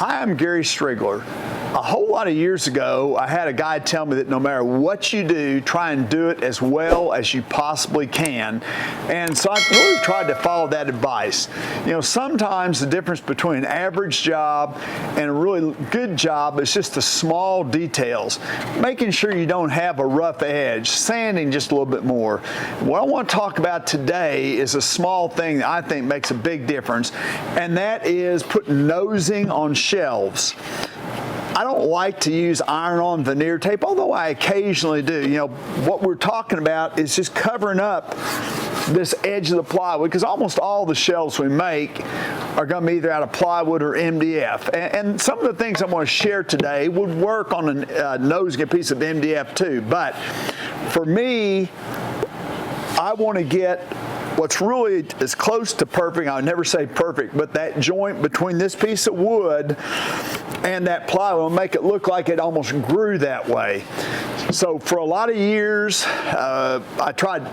Hi, I'm Gary Striegler. A whole lot of years ago, I had a guy tell me that no matter what you do, try and do it as well as you possibly can. And so I've really tried to follow that advice. You know, sometimes the difference between an average job and a really good job is just the small details. Making sure you don't have a rough edge, sanding just a little bit more. What I want to talk about today is a small thing that I think makes a big difference, and that is putting nosing on shelves. I don't like to use iron-on veneer tape, although I occasionally do. You know, what we're talking about is just covering up this edge of the plywood, because almost all the shelves we make are going to be either out of plywood or MDF. And some of the things I'm going to share today would work on a nosing a piece of MDF too. But for me, I want to get what's really as close to perfect, I would never say perfect, but that joint between this piece of wood and that plywood will make it look like it almost grew that way. So for a lot of years, I tried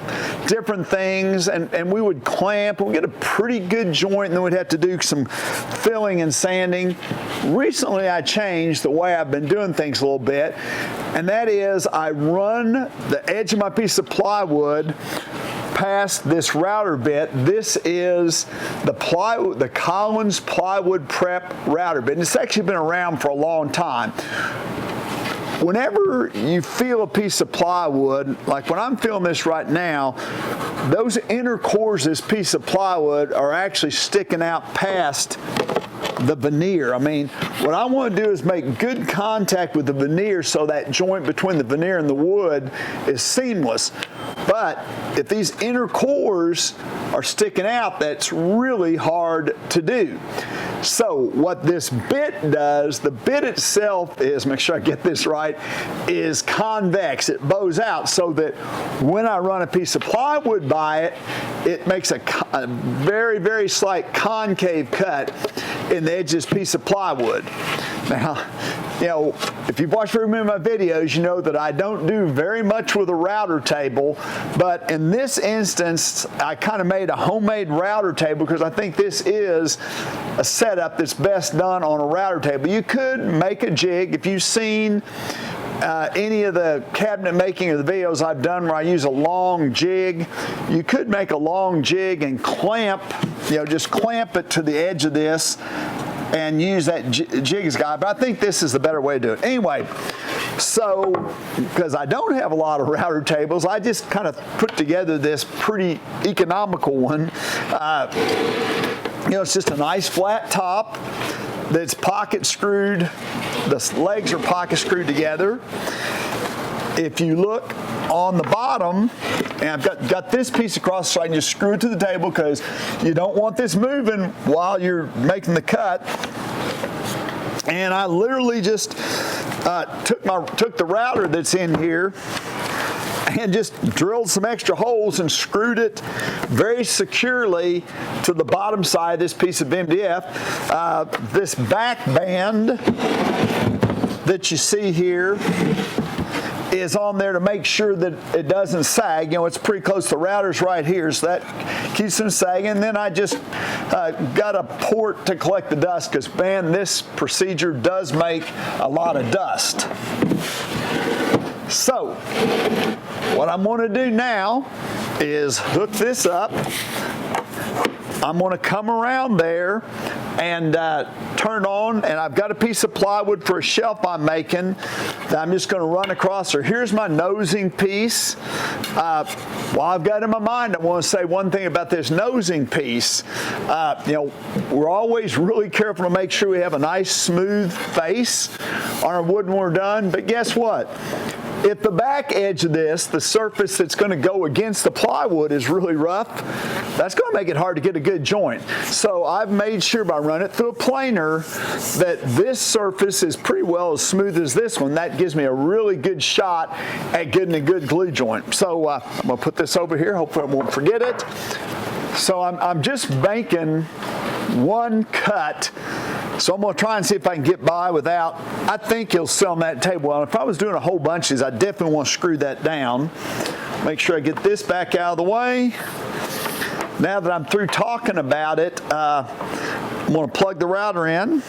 different things, and we would clamp, and we'd get a pretty good joint, and then we'd have to do some filling and sanding. Recently, I changed the way I've been doing things a little bit, and that is I run the edge of my piece of plywood past this router bit. This is the Collins Plywood Prep router bit, and it's actually been around for a long time. Whenever you feel a piece of plywood, like when I'm feeling this right now, those inner cores of this piece of plywood are actually sticking out past the veneer. I mean, what I want to do is make good contact with the veneer so that joint between the veneer and the wood is seamless. But if these inner cores are sticking out, that's really hard to do. So what this bit does, the bit itself is, make sure I get this right, is convex. It bows out so that when I run a piece of plywood by it, it makes a very, very slight concave cut in the edge of this piece of plywood. Now, you know, if you've watched very many of my videos, you know that I don't do very much with a router table, but in this instance, I kind of made a homemade router table because I think this is a setup that's best done on a router table. You could make a jig. If you've seen any of the cabinet making of the videos I've done where I use a long jig, you could make a long jig and clamp, you know, just clamp it to the edge of this and use that jig as a guide, but I think this is the better way to do it. Anyway, so because I don't have a lot of router tables, I just kind of put together this pretty economical one. You know, it's just a nice flat top that's pocket screwed. The legs are pocket screwed together. If you look on the bottom, and I've got this piece across so I can just screw it to the table because you don't want this moving while you're making the cut. And I literally just took the router that's in here and just drilled some extra holes and screwed it very securely to the bottom side of this piece of MDF. This back band that you see here is on there to make sure that it doesn't sag. You know, it's pretty close. The router's right here, so that keeps them sagging. And then I just got a port to collect the dust because, man, this procedure does make a lot of dust. So what I'm going to do now is hook this up. I'm going to come around there and turn on, and I've got a piece of plywood for a shelf I'm making that I'm just going to run across there. Here's my nosing piece. While I've got it in my mind, I want to say one thing about this nosing piece. You know, we're always really careful to make sure we have a nice smooth face on our wood when we're done, but guess what? If the back edge of this, the surface that's going to go against the plywood is really rough, that's going to make it hard to get a good joint. So I've made sure by running it through a planer that this surface is pretty well as smooth as this one. That gives me a really good shot at getting a good glue joint. So I'm going to put this over here. Hopefully I won't forget it. So I'm just making one cut. So I'm going to try and see if I can get by without, I think you'll sit on that table. Well, if I was doing a whole bunch of these, I definitely want to screw that down. Make sure I get this back out of the way. Now that I'm through talking about it, I'm going to plug the router in.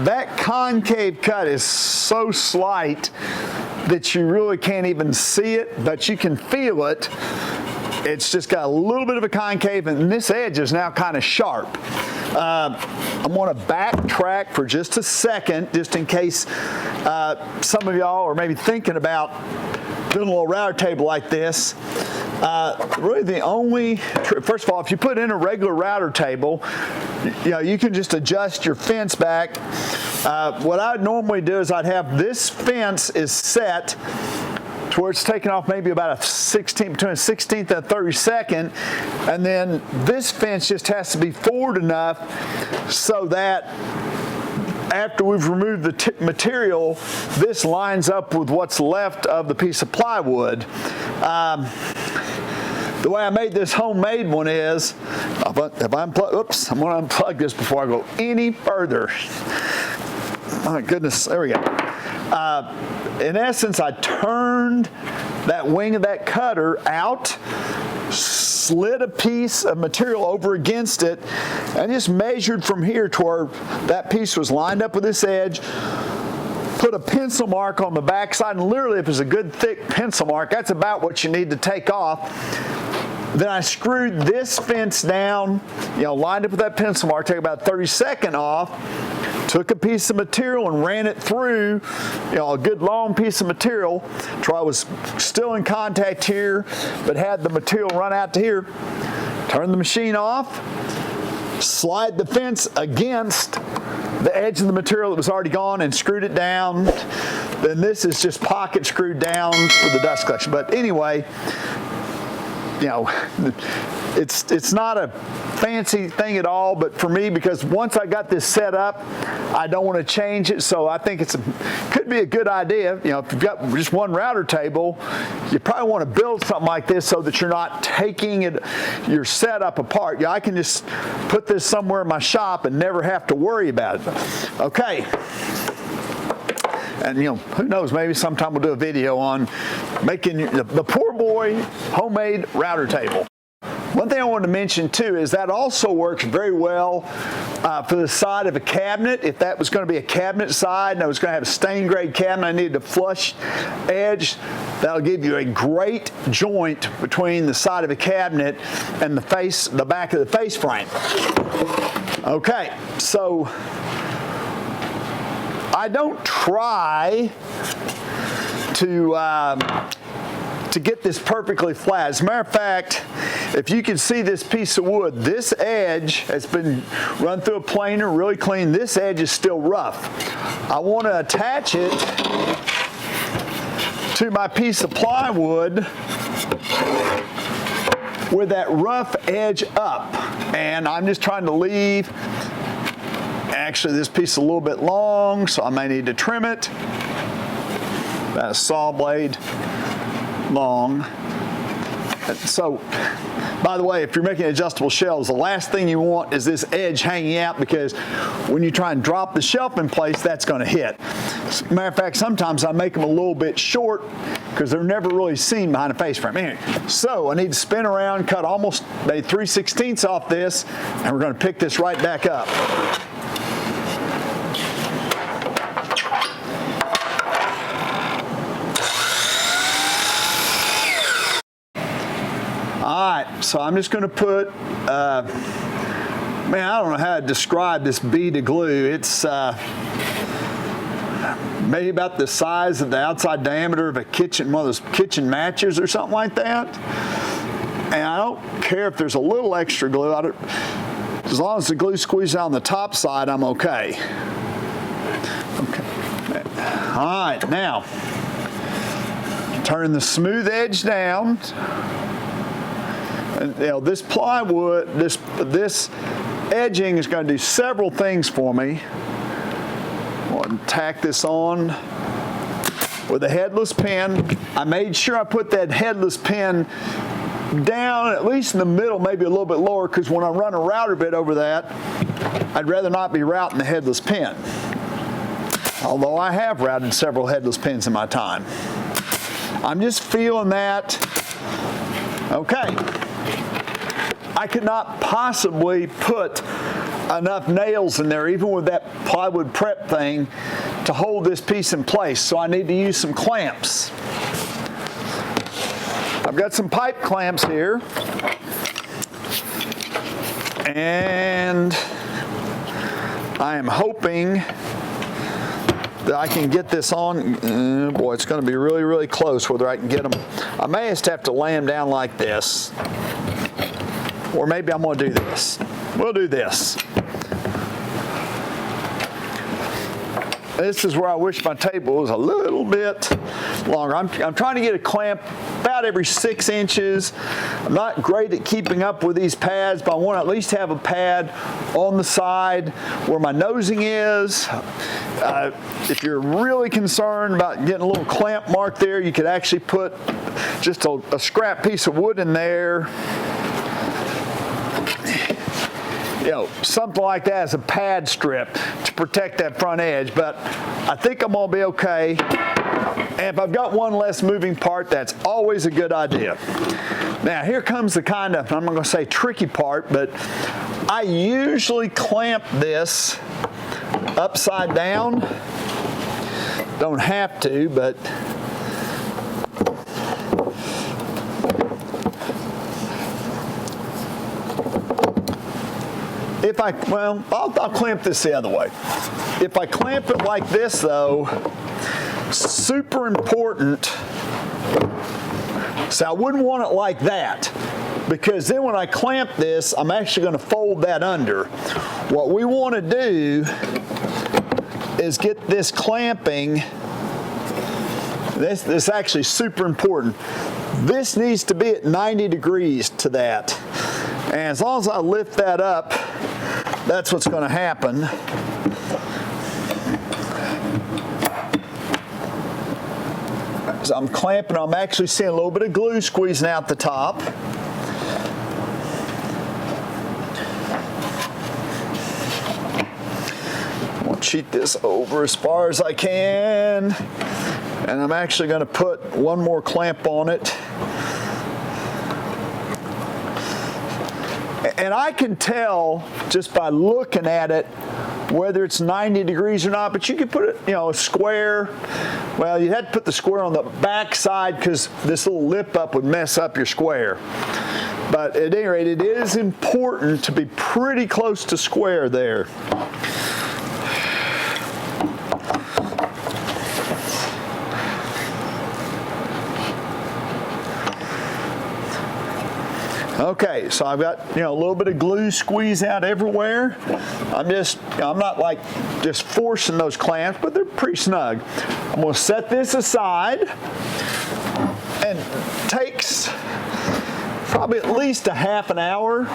that concave cut is so slight that you really can't even see it, but you can feel it. It's just got a little bit of a concave, and this edge is now kind of sharp. I'm going to backtrack for just a second, just in case some of y'all are maybe thinking about doing a little router table like this. Really the only, first of all, if you put in a regular router table, you can just adjust your fence back. What I'd normally do is I'd have this fence is set to where it's taken off maybe about between a 16th and a 32nd, and then this fence just has to be forward enough so that after we've removed the material, this lines up with what's left of the piece of plywood. The way I made this homemade one is, if I unplug, oops, I'm going to unplug this before I go any further. My goodness, there we go. In essence, I turned that wing of that cutter out, slid a piece of material over against it, and just measured from here to where that piece was lined up with this edge, put a pencil mark on the back side, and literally if it's a good thick pencil mark, that's about what you need to take off. Then I screwed this fence down, lined up with that pencil mark, take about 32nd off, took a piece of material and ran it through, a good long piece of material, till I was still in contact here, but had the material run out to here. Turned the machine off, slide the fence against the edge of the material that was already gone and screwed it down. Then this is just pocket screwed down for the dust collection. But anyway, it's not a fancy thing at all, but for me, because once I got this set up, I don't want to change it, so I think could be a good idea. If you've got just one router table, you probably want to build something like this so that you're not taking your setup apart. I can just put this somewhere in my shop and never have to worry about it. Okay. And who knows, maybe sometime we'll do a video on making the poor boy homemade router table. One thing I wanted to mention too is that also works very well for the side of a cabinet. If that was going to be a cabinet side and I was going to have a stain grade cabinet, I needed a flush edge, that'll give you a great joint between the side of a cabinet and the back of the face frame. Okay, so I don't try to get this perfectly flat. As a matter of fact, if you can see this piece of wood, this edge has been run through a planer, really clean. This edge is still rough. I want to attach it to my piece of plywood with that rough edge up. And I'm just trying to leave, actually this piece is a little bit long, so I may need to trim it. About a saw blade long. So, by the way, if you're making adjustable shelves, the last thing you want is this edge hanging out, because when you try and drop the shelf in place, that's going to hit. As a matter of fact, sometimes I make them a little bit short because they're never really seen behind a face frame. Anyway, so I need to spin around, cut almost maybe 3/16 off this, and we're going to pick this right back up. Alright, so I'm just going to put, I don't know how to describe this bead of glue. It's maybe about the size of the outside diameter of a kitchen, one of those kitchen matches or something like that. And I don't care if there's a little extra glue. As long as the glue squeezes out on the top side, I'm okay. Okay. Alright, now, turn the smooth edge down. And, this plywood, this edging is going to do several things for me. I'm going to tack this on with a headless pin. I made sure I put that headless pin down at least in the middle, maybe a little bit lower, because when I run a router bit over that, I'd rather not be routing the headless pin. Although I have routed several headless pins in my time. I'm just feeling that. Okay. I could not possibly put enough nails in there, even with that plywood prep thing, to hold this piece in place. So I need to use some clamps. I've got some pipe clamps here, and I am hoping that I can get this on. Boy, it's going to be really, really close whether I can get them. I may just have to lay them down like this, or maybe I'm going to do this. We'll do this. This is where I wish my table was a little bit longer. I'm trying to get a clamp about every 6 inches. I'm not great at keeping up with these pads, but I want to at least have a pad on the side where my nosing is. If you're really concerned about getting a little clamp mark there, you could actually put just a scrap piece of wood in there. You know, something like that as a pad strip to protect that front edge, but I think I'm gonna be okay. And if I've got one less moving part, that's always a good idea. Now here comes the kind of, I'm not gonna say tricky part, but I usually clamp this upside down. Don't have to, but I'll clamp this the other way. If I clamp it like this though, super important. So I wouldn't want it like that, because then when I clamp this, I'm actually going to fold that under. What we want to do is get this clamping. This is actually super important. This needs to be at 90 degrees to that. And as long as I lift that up, that's what's going to happen. As I'm clamping, I'm actually seeing a little bit of glue squeezing out the top. I'll cheat this over as far as I can. And I'm actually going to put one more clamp on it. And I can tell just by looking at it whether it's 90 degrees or not, but you could put it, you know, a square. Well, you had to put the square on the back side because this little lip up would mess up your square. But at any rate, it is important to be pretty close to square there. Okay, so I've got, you know, a little bit of glue squeeze out everywhere. I'm not like just forcing those clamps, but they're pretty snug. I'm going to set this aside, and it takes probably at least a half an hour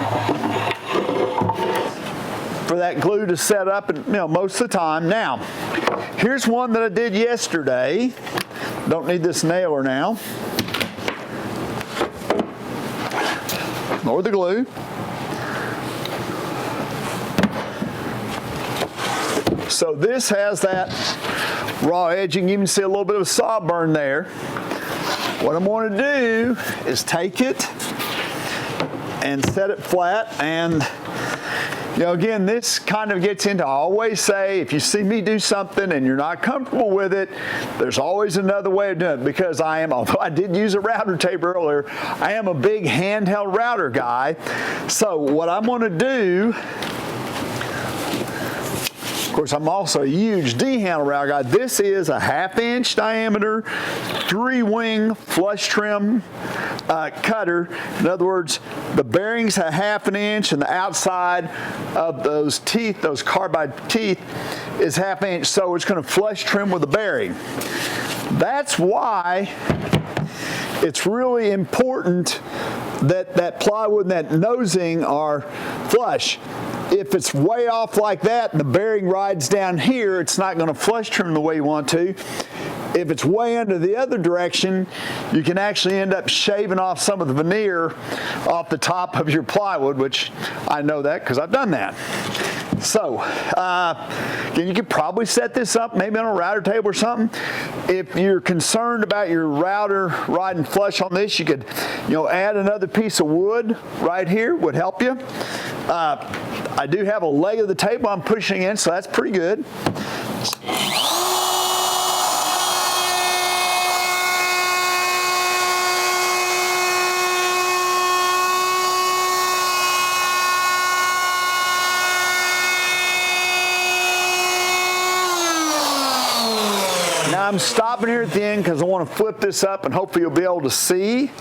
for that glue to set up, and you know, most of the time. Now, here's one that I did yesterday. Don't need this nailer now. Or the glue. So this has that raw edging. You can see a little bit of a saw burn there. What I'm going to do is take it and set it flat. And you know, again, this kind of gets into, I always say, if you see me do something and you're not comfortable with it, there's always another way of doing it, because although I did use a router tape earlier, I am a big handheld router guy. So what I'm going to do, of course, I'm also a huge D-handle router guy. This is a 1/2 inch diameter, 3-wing flush trim cutter. In other words, the bearing's a 1/2 inch, and the outside of those teeth, those carbide teeth, is 1/2 inch. So it's going to flush trim with the bearing. That's why it's really important that that plywood and that nosing are flush. If it's way off like that and the bearing rides down here, it's not going to flush trim the way you want to. If it's way under the other direction, you can actually end up shaving off some of the veneer off the top of your plywood, which I know that because I've done that. So, again, you could probably set this up maybe on a router table or something. If you're concerned about your router riding flush on this, you could, you know, add another piece of wood right here, would help you. I do have a leg of the table I'm pushing in, so that's pretty good. Now I'm stopping here at the end because I want to flip this up and hopefully you'll be able to see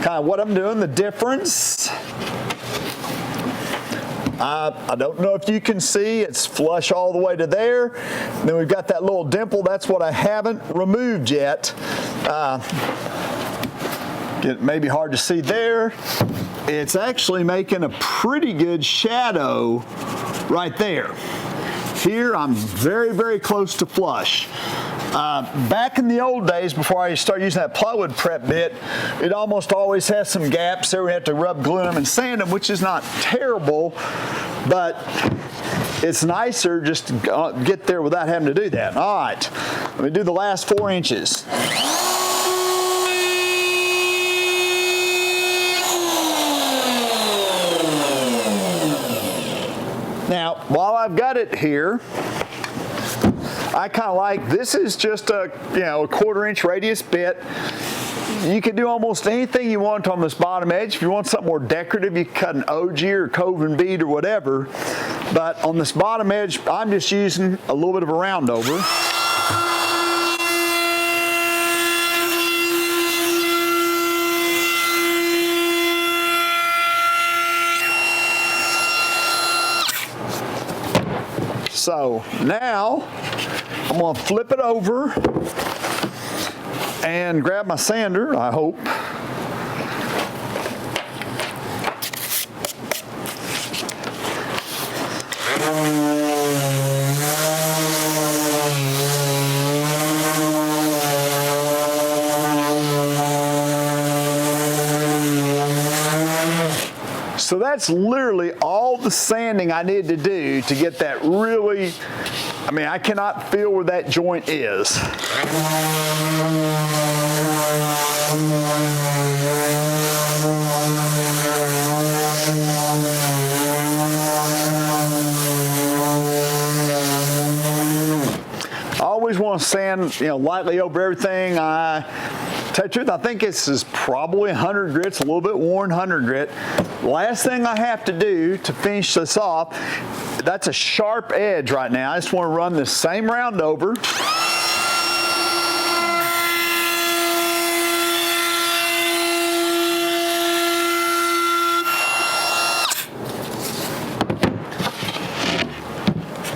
kind of what I'm doing, the difference. I don't know if you can see, it's flush all the way to there. And then we've got that little dimple, that's what I haven't removed yet. It may be hard to see there. It's actually making a pretty good shadow right there. Here I'm very, very close to flush. Back in the old days, before I started using that plywood prep bit, it almost always has some gaps there. We have to rub glue them and sand them, which is not terrible, but it's nicer just to get there without having to do that. All right, let me do the last 4 inches. Now, while I've got it here, I kind of like, this is just a, a 1/4 inch radius bit. You can do almost anything you want on this bottom edge. If you want something more decorative, you can cut an OG or Coven bead or whatever. But on this bottom edge, I'm just using a little bit of a round over. So now I'm going to flip it over and grab my sander, I hope. So that's literally all the sanding I need to do to get that really, I cannot feel where that joint is. I always want to sand, lightly over everything. Tell you the truth, I think this is probably 100 grits, a little bit worn 100 grit. Last thing I have to do to finish this off, that's a sharp edge right now. I just want to run the same round over.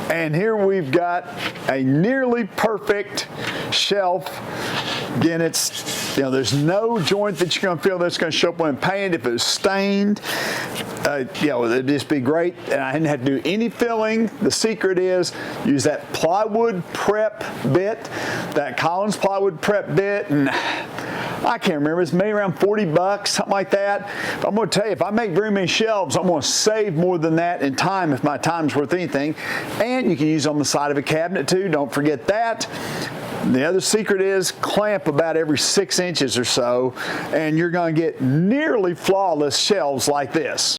And here we've got a nearly perfect shelf. Again, it's, there's no joint that you're going to feel that's going to show up when painted. If it was stained, it'd just be great. And I didn't have to do any filling. The secret is use that plywood prep bit, that Collins plywood prep bit, and I can't remember, it's maybe around 40 bucks, something like that. But I'm going to tell you, if I make very many shelves, I'm going to save more than that in time if my time's worth anything. And you can use it on the side of a cabinet too, don't forget that. The other secret is clamp about every 6 inches or so, and you're going to get nearly flawless shelves like this.